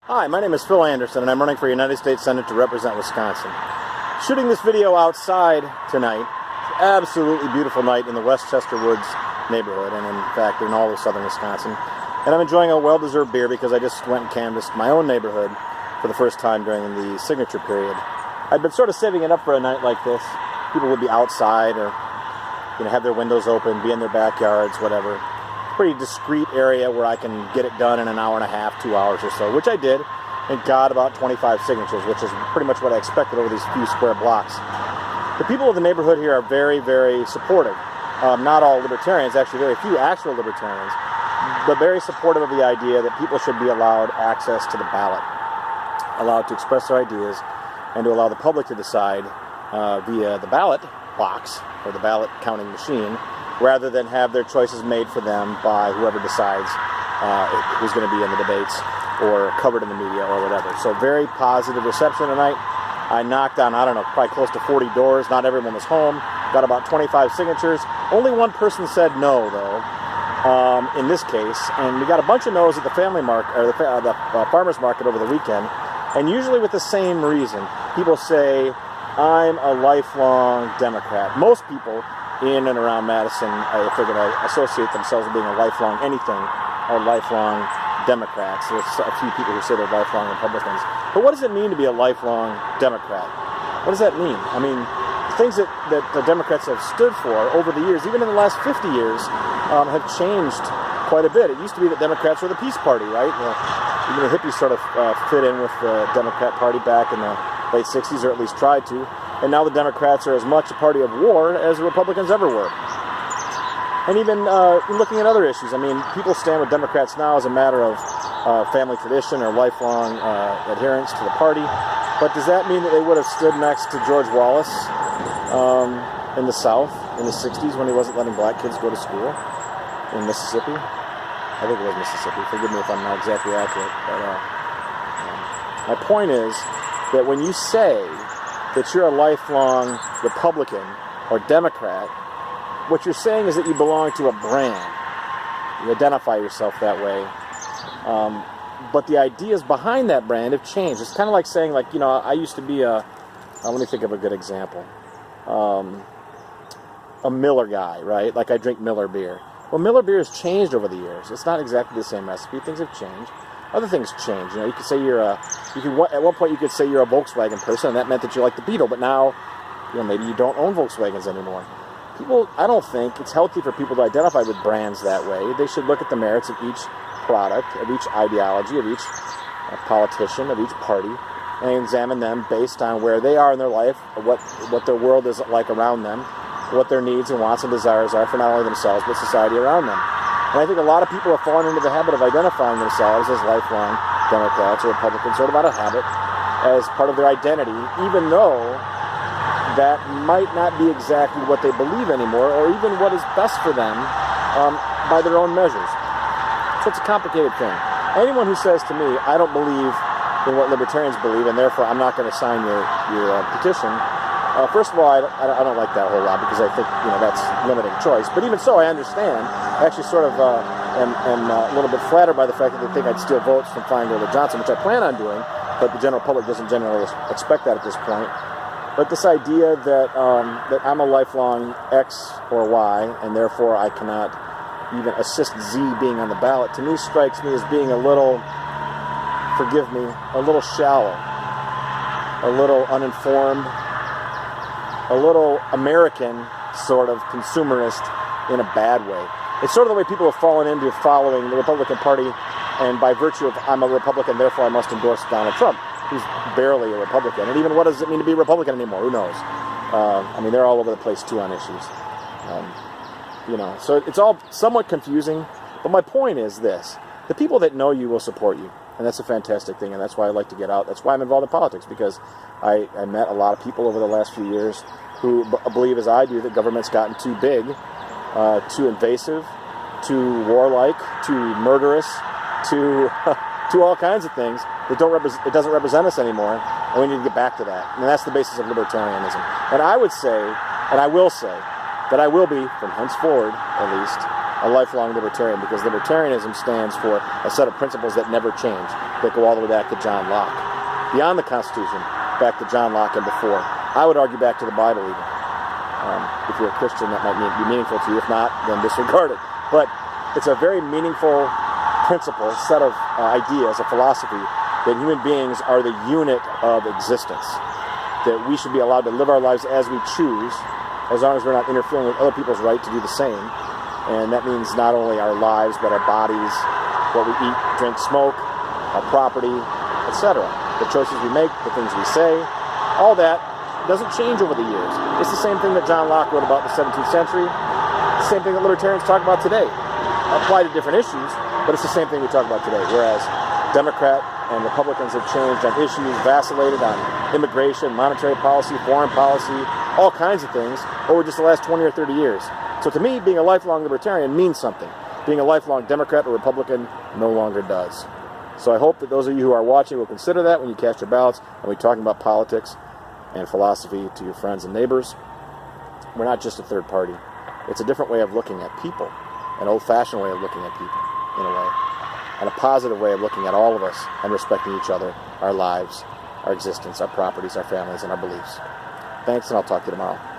Hi, my name is Phil Anderson, and I'm running for United States Senate to represent Wisconsin. Shooting this video outside tonight. Absolutely beautiful night in the Westchester Woods neighborhood, and in fact in all of southern Wisconsin. And I'm enjoying a well-deserved beer because I just went and canvassed my own neighborhood for the first time during the signature period. I'd been sort of saving it up for a night like this. People would be outside or have their windows open, be in their backyards, whatever. Pretty discreet area where I can get it done in an hour and a half, 2 hours or so, which I did, and got about 25 signatures, which is pretty much what I expected over these few square blocks. The people of the neighborhood here are very, very supportive. Not all libertarians, actually very few actual libertarians, but very supportive of the idea that people should be allowed access to the ballot, allowed to express their ideas, and to allow the public to decide via the ballot box or the ballot counting machine, rather than have their choices made for them by whoever decides who's going to be in the debates or covered in the media or whatever. So very positive reception tonight. I knocked on, I don't know, probably close to 40 doors. Not everyone was home. Got about 25 signatures. Only one person said no, though, in this case. And we got a bunch of no's at the family market, or the farmer's market over the weekend. And usually with the same reason. People say, I'm a lifelong Democrat. Most people in and around Madison, if they're going to associate themselves with being a lifelong anything, are lifelong Democrats. There's a few people who say they're lifelong Republicans. But what does it mean to be a lifelong Democrat? What does that mean? I mean, things that the Democrats have stood for over the years, even in the last 50 years, have changed quite a bit. It used to be that Democrats were the peace party, right? Even the hippies sort of fit in with the Democrat Party back in the late 60s, or at least tried to. And now the Democrats are as much a party of war as the Republicans ever were. And even looking at other issues, I mean, people stand with Democrats now as a matter of family tradition or lifelong adherence to the party. But does that mean that they would have stood next to George Wallace in the South in the 60s when he wasn't letting black kids go to school in Mississippi? I think it was Mississippi. Forgive me if I'm not exactly accurate. But my point is that when you say that you're a lifelong Republican or Democrat, what you're saying is that you belong to a brand. You identify yourself that way. But the ideas behind that brand have changed. It's kind of like saying, like, I used to be let me think of a good example. A Miller guy, right? Like I drink Miller beer. Well, Miller beer has changed over the years. It's not exactly the same recipe. Things have changed. Other things change. You could say at one point you could say you're a Volkswagen person, and that meant that you like the Beetle. But now, maybe you don't own Volkswagens anymore. I don't think it's healthy for people to identify with brands that way. They should look at the merits of each product, of each ideology, of each politician, of each party, and examine them based on where they are in their life, what their world is like around them, what their needs and wants and desires are for not only themselves, but society around them. And I think a lot of people have fallen into the habit of identifying themselves as lifelong Democrats or Republicans, sort of out of habit, as part of their identity, even though that might not be exactly what they believe anymore, or even what is best for them by their own measures. So it's a complicated thing. Anyone who says to me, I don't believe in what libertarians believe, and therefore I'm not going to sign your petition, first of all, I don't like that a whole lot, because I think that's limiting choice. But even so, I understand. I actually sort of am a little bit flattered by the fact that they think I'd steal votes from Feingold or Johnson, which I plan on doing, but the general public doesn't generally expect that at this point. But this idea that I'm a lifelong X or Y, and therefore I cannot even assist Z being on the ballot, to me strikes me as being a little, forgive me, a little shallow, a little uninformed, a little American sort of consumerist in a bad way. It's sort of the way people have fallen into following the Republican Party, and by virtue of I'm a Republican, therefore I must endorse Donald Trump, who's barely a Republican. And even what does it mean to be a Republican anymore? Who knows? They're all over the place too on issues. So it's all somewhat confusing. But my point is this: the people that know you will support you, and that's a fantastic thing. And that's why I like to get out. That's why I'm involved in politics, because I met a lot of people over the last few years who believe, as I do, that government's gotten too big, too invasive, too warlike, too murderous, too all kinds of things that it doesn't represent us anymore, and we need to get back to that. And that's the basis of libertarianism. And I would say, and I will say, that I will be, from henceforward at least, a lifelong libertarian, because libertarianism stands for a set of principles that never change, that go all the way back to John Locke. Beyond the Constitution, back to John Locke and before. I would argue back to the Bible even. If you're a Christian, that might be meaningful to you. If not, then disregard it. But it's a very meaningful principle, set of ideas, a philosophy, that human beings are the unit of existence, that we should be allowed to live our lives as we choose, as long as we're not interfering with other people's right to do the same. And that means not only our lives, but our bodies, what we eat, drink, smoke, our property, etc. The choices we make, the things we say, all that doesn't change over the years. It's the same thing that John Locke wrote about in the 17th century, the same thing that libertarians talk about today. Apply to different issues, but it's the same thing we talk about today. Whereas Democrat and Republicans have changed on issues, vacillated on immigration, monetary policy, foreign policy, all kinds of things over just the last 20 or 30 years. So to me, being a lifelong libertarian means something. Being a lifelong Democrat or Republican no longer does. So I hope that those of you who are watching will consider that when you cast your ballots and we're talking about politics and philosophy to your friends and neighbors. We're not just a third party. It's a different way of looking at people, an old-fashioned way of looking at people, in a way, and a positive way of looking at all of us and respecting each other, our lives, our existence, our properties, our families, and our beliefs. Thanks, and I'll talk to you tomorrow.